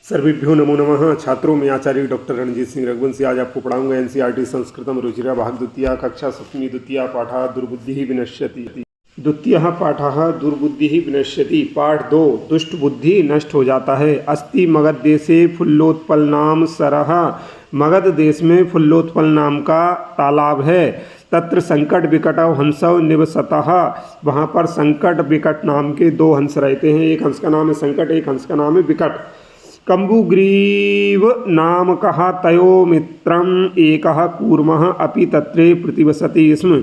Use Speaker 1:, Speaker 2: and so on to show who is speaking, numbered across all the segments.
Speaker 1: सर्वेभ्यो नमो नमः। छात्रों में आचार्य डॉक्टर रणजीत सिंह रघुवंशी आज आपको पढ़ाऊंगा एनसीईआरटी संस्कृतम रुचिरा भाग द्वितीय कक्षा 7वीं द्वितीय पाठः दुर्बुद्धिः विनश्यति। द्वितीयः पाठः दुर्बुद्धिः विनश्यति। पाठ 2 दुष्ट बुद्धि नष्ट हो जाता है। अस्ति मगध देशे फुल्लोत्पल नाम सरः। मगध देश में फुल्लोत्पल नाम का तालाब है। तत्र संकट विकटौ हंसौ निवसतः। वहाँ पर संकट विकट नाम के 2 हंस रहते हैं। एक हंस का नाम है संकट, एक हंस का नाम है विकट। कम्बुग्रीव नामकः तयो मित्रम एकः कूर्मः अपि तत्रे प्रतिवसति स्म।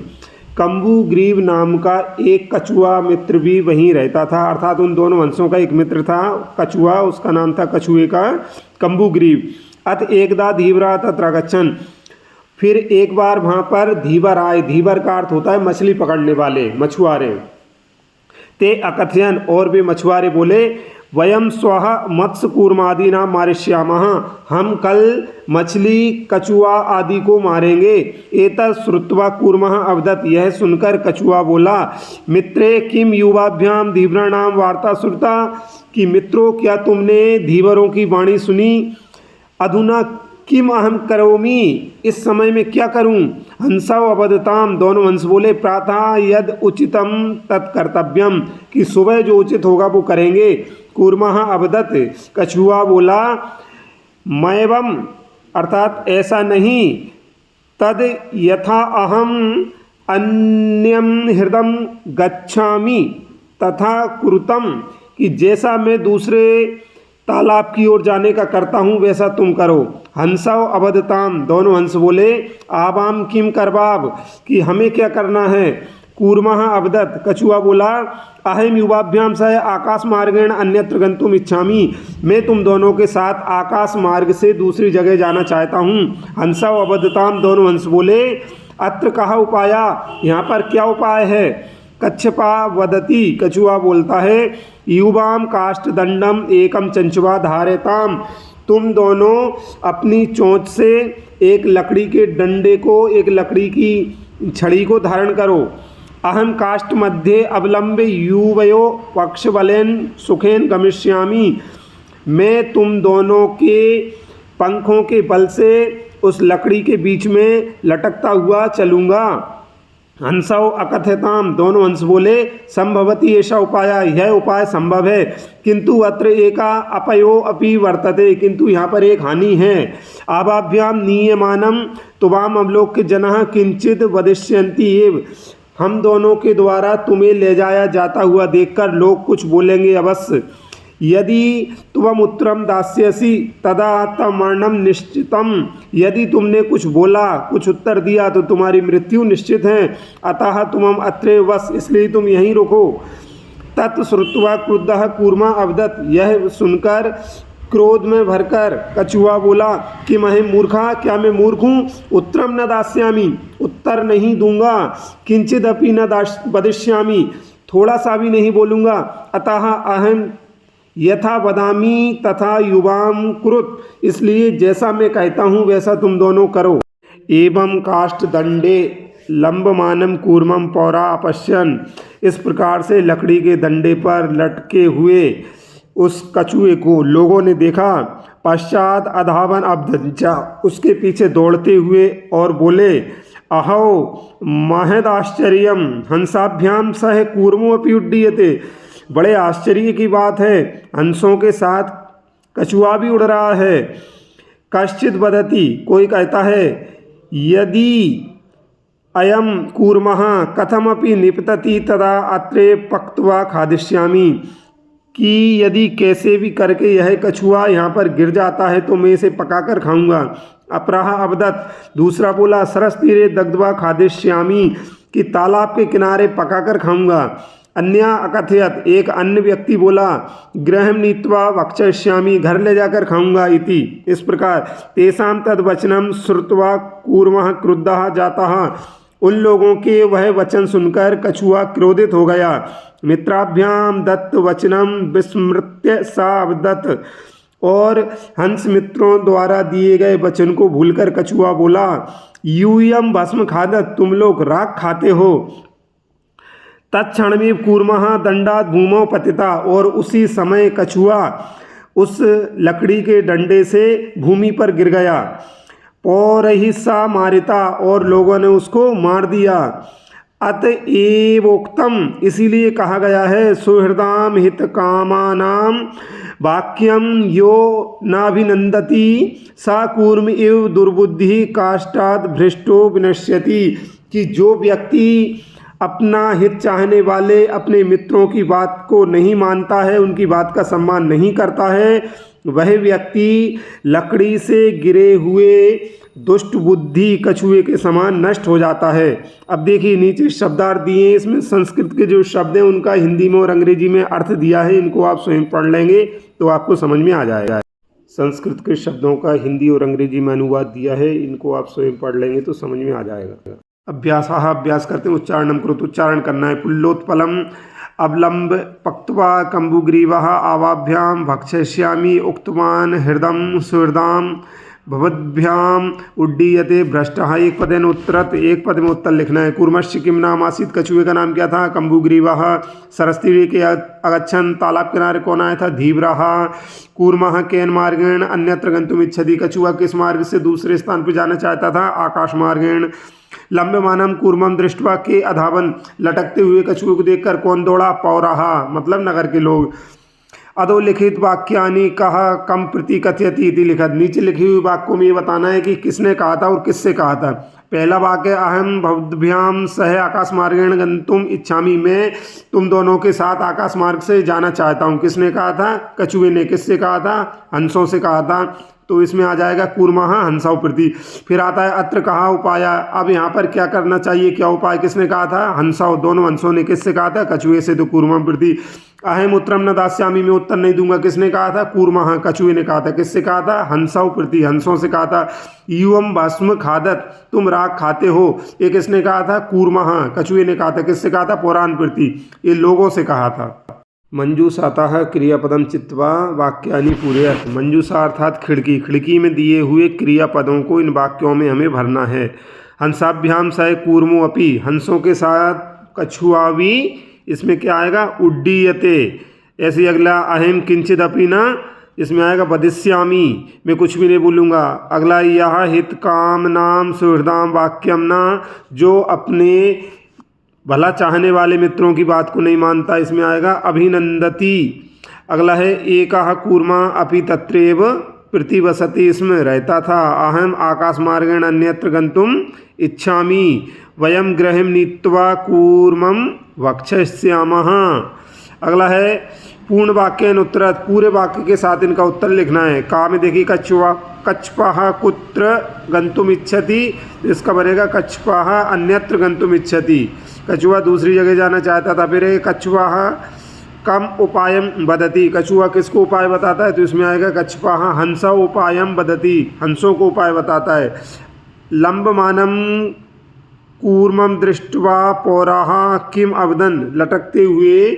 Speaker 1: कम्बुग्रीव नाम का एक कछुआ मित्र भी वहीं रहता था, अर्थात उन दोनों हंसों का एक मित्र था कछुआ, उसका नाम था कछुए का कम्बुग्रीव। अत एकदा धीवरा तत्र गच्छन्। फिर एक बार वहाँ पर धीवर आए। धीवर का अर्थ होता है मछली पकड़ने वाले, मछुआरे। ते अकथयन, और वे मछुआरे बोले, वयम स्वः मत्स्य कूर्मादीनां मारिष्यामः। हम कल मछली कछुआ आदि को मारेंगे। एतत् श्रुत्वा कूर्मः अवदत्। यह सुनकर कछुआ बोला, मित्रे किम युवाभ्याम धीवराणां वार्ता श्रुता। कि मित्रों, क्या तुमने धीवरों की वाणी सुनी। अधुना किम अहम करोमि। इस समय में क्या करूं। हंसौ अवदताम। दोनों हंस बोले, प्रातः यद उचितम तत्कर्तव्यम। कि सुबह जो उचित होगा वो करेंगे। कूर्मः अवदत। कछुआ बोला, मैवम, अर्थात ऐसा नहीं। तद यथा अहम अन्यम हृदम गच्छामि तथा कुरुतम। कि जैसा मैं दूसरे तालाब की ओर जाने का करता हूँ वैसा तुम करो। हंसौ अवदताम। दोनों हंस बोले, आवाम किम करबाब। कि हमें क्या करना है। कूर्मः अवदत्। कछुआ बोला, अहम युवाभ्याम सह आकाश मार्गेण अन्यत्र गंतुम इच्छामि। मैं तुम दोनों के साथ आकाश मार्ग से दूसरी जगह जाना चाहता हूँ। हंसौ अवदताम। दोनों हंस बोले, अत्र कहा उपाया। यहाँ पर क्या उपाय है। कच्छपा वदति। कछुआ बोलता है, युवाम काष्ठदंडम एकम चंचुवा धारेताम। तुम दोनों अपनी चोंच से एक लकड़ी के डंडे को, एक लकड़ी की छड़ी को धारण करो। अहम काष्ठ मध्ये अवलंबे युवयो पक्षबलेन सुखेन गमिष्यामि। मैं तुम दोनों के पंखों के बल से उस लकड़ी के बीच में लटकता हुआ चलूँगा। हंसौ अकथयताम। दोनों हंस बोले, संभवति ऐसा उपाय, यह उपाय संभव है। किंतु अत्र एका अपयो अपि वर्तते। किंतु यहाँ पर एक हानि है। आवाभ्याम नीयमानम तुवाम अवलोक्य जनः किंचित वदिष्यन्ति एव। हम दोनों के द्वारा तुम्हें ले जाया जाता हुआ देखकर लोग कुछ बोलेंगे अवश्य। यदि त्वम उत्तरम दास्यसि तदा तमर्णम निश्चितम। यदि तुमने कुछ बोला, कुछ उत्तर दिया तो तुम्हारी मृत्यु निश्चित है। अतः तुम अत्रे वस, इसलिए तुम यहीं रुको। तत्श्रुत्वा क्रुद्धः कूर्मा अवदत्। यह सुनकर क्रोध में भरकर कछुआ बोला कि मैं मूर्खा, क्या मैं मूर्ख हूँ। उत्तरम न दास्यामि, उत्तर नहीं दूंगा। किंचित अपि न वदिष्यामि, थोड़ा सा भी नहीं बोलूँगा। अतः अहम यथा वदामि तथा युवाम कुरुत। इसलिए जैसा मैं कहता हूँ वैसा तुम दोनों करो। एवं काष्ठदंडे लंबमानम कूर्मम पौरा अपश्यन। इस प्रकार से लकड़ी के दंडे पर लटके हुए उस कछुए को लोगों ने देखा। पश्चात अधावन अब्धंचा। उसके पीछे दौड़ते हुए और बोले, अहो महदाश्चर्यम हंसाभ्याम सह कूर्मो अपि उड्डीयते। बड़े आश्चर्य की बात है, हंसों के साथ कछुआ भी उड़ रहा है। कश्चित वदति। कोई कहता है, यदि अयम कूर्मः कथमपि निपतति तदा अत्रे पक्त्वा खादिष्यामि। कि यदि कैसे भी करके यह कछुआ यहाँ पर गिर जाता है तो मैं इसे पकाकर खाऊंगा। अपराह अवदत्। दूसरा बोला, सरस तीरे दग्ध्वा खादिष्यामि। कि तालाब के किनारे पकाकर खाऊंगा। अन्या अकथयत। एक अन्य व्यक्ति बोला, गृहं नीत्वा भक्षयिष्यामि। घर ले जाकर खाऊंगा इति। इस प्रकार तेषां तद्वचनं श्रुत्वा कूर्मः क्रुद्धः जातः। उन लोगों के वह वचन सुनकर कछुआ क्रोधित हो गया। मित्राभ्याम दत्त वचनम विस्मृत्य सा अवदत्। और हंस मित्रों द्वारा दिए गए वचन को भूलकर कछुआ बोला, यूयम भस्म खादत। तुम लोग राख खाते हो। तत्क्षण में कूर्मः दंडात भूमौ पतिता। और उसी समय कछुआ उस लकड़ी के डंडे से भूमि पर गिर गया। पौरहिसा मारिता, और लोगों ने उसको मार दिया। अतएवोक्तम, इसीलिए कहा गया है, सुहृदाम हित कामानाम वाक्यम यो नाभिनंदति सा कूर्म इव दुर्बुद्धि काष्ठात् भ्रष्टो विनश्यति, कि जो व्यक्ति अपना हित चाहने वाले अपने मित्रों की बात को नहीं मानता है, उनकी बात का सम्मान नहीं करता है, वह व्यक्ति लकड़ी से गिरे हुए दुष्ट बुद्धि कछुए के समान नष्ट हो जाता है। अब देखिए नीचे शब्दार्थ दिए, इसमें संस्कृत के जो शब्द हैं उनका हिंदी में और अंग्रेजी में अर्थ दिया है, इनको आप स्वयं पढ़ लेंगे तो आपको समझ में आ जाएगा। संस्कृत के शब्दों का हिंदी और अंग्रेजी में अनुवाद दिया है, इनको आप स्वयं पढ़ लेंगे तो समझ में आ जाएगा। अभ्यास करते हैं, उच्चारणम करो, तो उच्चारण करना है। पुल्लोत्पलम अवलंब पक्त्वा कम्बुग्रीवः आवाभ्याम भक्षयिष्यामि उक्तवान हृदम सुहृदाम भवद्भ्याम उड्डीयते भ्रष्टः। एक पदेन उत्तरत, एक पद में उत्तर लिखना है। कूर्मस्य किम नाम आसीत, कछुए का नाम क्या था? कम्बुग्रीवः। सरस्तीरे के अगच्छन्, तालाब किनारे कौन आया था? धीवरः। कूर्मः केन मार्गेण अन्यत्र गन्तुम् इच्छति, कछुआ किस मार्ग से दूसरे स्थान पर जाना चाहता था? आकाश मार्गेण। लंब्यमानम कूर्मम दृष्ट्वा, के अधावन, लटकते हुए कछुए को देखकर कौन दौड़ा? पौरः, मतलब नगर के लोग। अधोलिखित वाक्यानि कहा कम प्रति कथयति इति लिखत, नीचे लिखी हुई वाक्यों में ये बताना है कि किसने कहा था और किससे कहा था। पहला वाक्य, अहम भवद्भ्याम सह आकाश मार्गेण गंतुम इच्छामि, मैं तुम दोनों के साथ आकाश मार्ग से जाना चाहता हूँ। किसने कहा था? कछुए ने। किससे कहा था? हंसों से कहा था। तो इसमें आ जाएगा कूर्मः हंसौ प्रति। फिर आता है अत्र कहा उपाय, अब यहाँ पर क्या करना चाहिए, क्या उपाय किसने कहा था? हंसौ, दोनों हंसों ने। किससे कहा था? कछुए से, तो कूर्मः प्रति। अहम उत्तरम न दास्यामि, मैं उत्तर नहीं दूंगा, किसने कहा था? कूर्मः, कछुए ने कहा था। किससे कहा था? हंसौ प्रति, हंसों से कहा था। यूयम भस्म खादत, तुम राख खाते हो, ये किसने कहा था? कूर्मः, कछुए ने कहा था। किससे कहा था? पौराण प्रति, ये लोगों से कहा था। मंजूषातः क्रियापदम चित्वा वाक्यानि पूरयत, मंजूषा अर्थात खिड़की, खिड़की में दिए हुए क्रियापदों को इन वाक्यों में हमें भरना है। हंसाभ्याम सह कूर्मो अपि, हंसों के साथ कछुआ भी, इसमें क्या आएगा? उड्डीयते। ऐसे अगला, अहम किंचित अपि न, इसमें आएगा वदिष्यामि, मैं कुछ भी नहीं बोलूँगा। अगला, यह हित काम नाम सुहृदाम वाक्यम न, जो अपने भला चाहने वाले मित्रों की बात को नहीं मानता, इसमें आएगा अभिनंदती। अगला है, एकः कूर्मा अपि तत्रैव प्रतिवसति, इसमें रहता था। अहम आकाश मार्गेण अन्यत्र गन्तुम इच्छामि, वयम गृहं नीत्वा कूर्मं भक्षयिष्यामः। अगला है, पूर्ण वाक्येन उत्तरत, पूरे वाक्य के साथ इनका उत्तर लिखना है। का में देखिए कच्छपः कुत्र गन्तुम इच्छति, इसका बनेगा कच्छपः अन्यत्र गन्तुम इच्छति, कछुआ दूसरी जगह जाना चाहता था। फिर कछुआ कम उपायम वदति, कछुआ किसको उपाय बताता है? तो इसमें आएगा कच्छपः हंस उपायम वदति, हंसों को उपाय बताता है। लंबमानम कूर्मम दृष्ट्वा पौराः किम अवदन्, लटकते हुए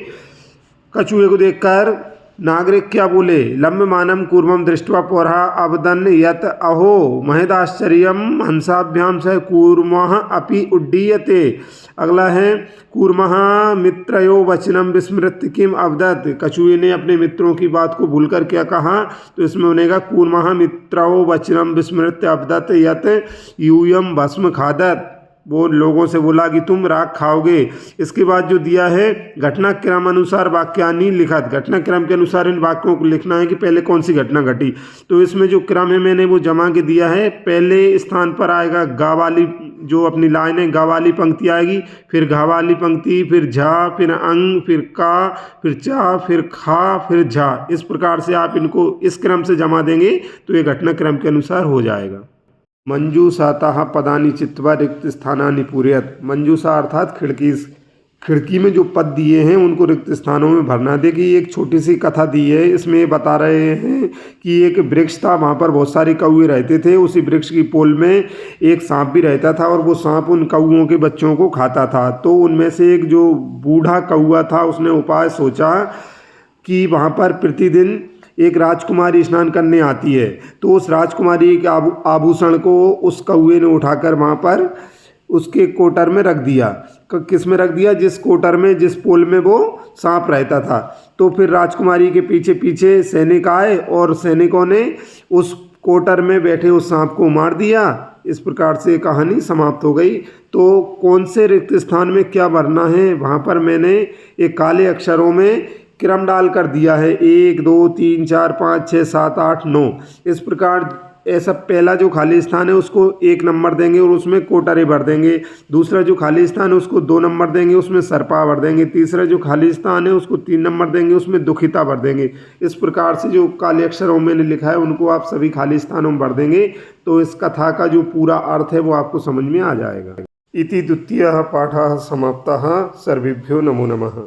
Speaker 1: कछुए को देखकर नागरिक क्या बोले? लंबमानम कूर्मम दृष्ट्वा पौराः अवदन् यत अहो महदाश्चर्यम हंसाभ्याम सह कूर्मः अपि उड्डीयते। अगला है, कूर्मः मित्रयो वचनम विस्मृत्य किम अवदत्, कछुए ने अपने मित्रों की बात को भूलकर क्या कहा? तो इसमें बनेगा कूर्मः मित्रयो वचनम विस्मृत्य अवदत् यत यूयम भस्म खादत, वो लोगों से बोला कि तुम राख खाओगे। इसके बाद जो दिया है, घटनाक्रम अनुसार वाक्यानि लिखत, घटनाक्रम के अनुसार इन वाक्यों को लिखना है कि पहले कौन सी घटना घटी। तो इसमें जो क्रम है मैंने वो जमा के दिया है। पहले स्थान पर आएगा गा वाली, जो अपनी लाइन है गा वाली पंक्ति आएगी, फिर घा वाली पंक्ति, फिर झा, फिर अंग, फिर का, फिर चा, फिर खा, फिर झा। इस प्रकार से आप इनको इस क्रम से जमा देंगे तो ये घटनाक्रम के अनुसार हो जाएगा। मंजूषातः पदानि चित्वा रिक्त स्थानानि पूरयत, मंजूषा अर्थात खिड़की, खिड़की में जो पद दिए हैं उनको रिक्त स्थानों में भरना। देखिए एक छोटी सी कथा दी है, इसमें बता रहे हैं कि एक वृक्ष था, वहाँ पर बहुत सारे कौवे रहते थे। उसी वृक्ष की पोल में एक सांप भी रहता था और वो सांप उन कौओं के बच्चों को खाता था। तो उनमें से एक जो बूढ़ा कौआ था उसने उपाय सोचा कि वहाँ पर प्रतिदिन एक राजकुमारी स्नान करने आती है, तो उस राजकुमारी के आभूषण को उस कौवे ने उठाकर वहाँ पर उसके कोटर में रख दिया। किस में रख दिया? जिस कोटर में, जिस पोल में वो सांप रहता था। तो फिर राजकुमारी के पीछे पीछे सैनिक आए और सैनिकों ने उस कोटर में बैठे उस सांप को मार दिया। इस प्रकार से कहानी समाप्त हो गई। तो कौन से रिक्त स्थान में क्या भरना है, वहाँ पर मैंने एक काले अक्षरों में क्रम डाल कर दिया है, 1 2 3 4 5 6 7 8 9। इस प्रकार ऐसा पहला जो खाली स्थान है उसको 1 नंबर देंगे और उसमें कोटरे भर देंगे। दूसरा जो खाली स्थान है उसको 2 नंबर देंगे, उसमें सरपा भर देंगे। तीसरा जो खाली स्थान है उसको 3 नंबर देंगे, उसमें दुखिता भर देंगे। इस प्रकार से जो काले अक्षरों में मैंने लिखा है उनको आप सभी खाली स्थानों में भर देंगे तो इस कथा का जो पूरा अर्थ है वो आपको समझ में आ जाएगा। इति द्वितीयः पाठः समाप्तः। सर्वेभ्यो नमो नमः।